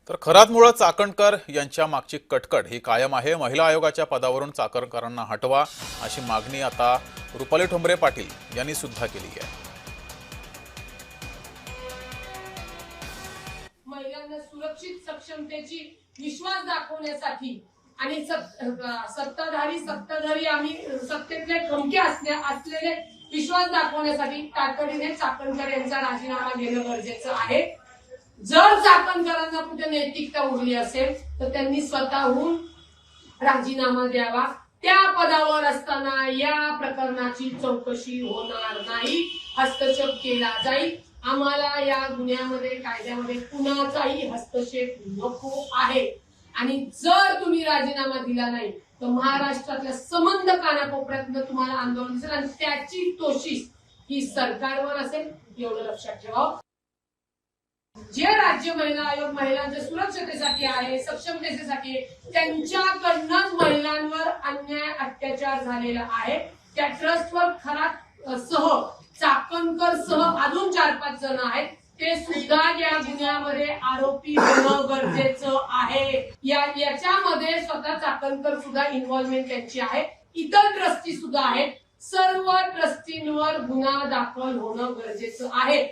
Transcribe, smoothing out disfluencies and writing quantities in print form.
तर खरात मुळे चाकणकर यांच्या मागची कटकट ही कायम आहे। महिला आयोगाच्या पदावरून चाकणकरांना हटवा अशी मागणी आता रुपाली ठोंबरे पाटील यांनी सुद्धा केली आहे। महिलांना सुरक्षित सक्षमतेची विश्वास दाखवण्यासाठी आणि सत्ताधारी आम्ही सत्तेतले खमके असलेले विश्वास दाखवण्यासाठी तातडीने चाकणकर यांचा राजीनामा घेणं गरजेचं आहे। जर चाकणकरांना कुठे नैतिकता उरली असेल तर त्यांनी स्वतःहून राजीनामा द्यावा। त्या पदावर असताना या प्रकरणाची चौकशी होणार नाही, हस्तक्षेप केला जाईल। आम्हाला या गुन्ह्यामध्ये कायद्यामध्ये कुणाचाही हस्तक्षेप नको आहे आणि जर तुम्ही राजीनामा दिला नाही तर महाराष्ट्रातल्या समंद कानाकोपऱ्यातनं तुम्हाला आंदोलन दिसेल आणि त्याची तोशीस ही सरकारवर असेल, एवढं लक्षात ठेवा। जे राज्य महिला आयोग महिलांच्या सुरक्षतेसाठी आहे, सक्षमतेसाठी आहे, त्यांच्याकडनं महिलांवर अन्याय अत्याचार झालेला आहे। त्या ट्रस्टवर खरात सह चाकणकर सह अजून 4-5 जण आहेत, ते सुद्धा या गुन्ह्यामध्ये आरोपी होणं गरजेचं आहे। याच्यामध्ये स्वतः चाकणकर सुद्धा इन्व्हॉल्वमेंट त्यांची आहे, इतर ट्रस्टी सुद्धा आहेत। सर्व ट्रस्टींवर गुन्हा दाखल होणं गरजेचं आहे।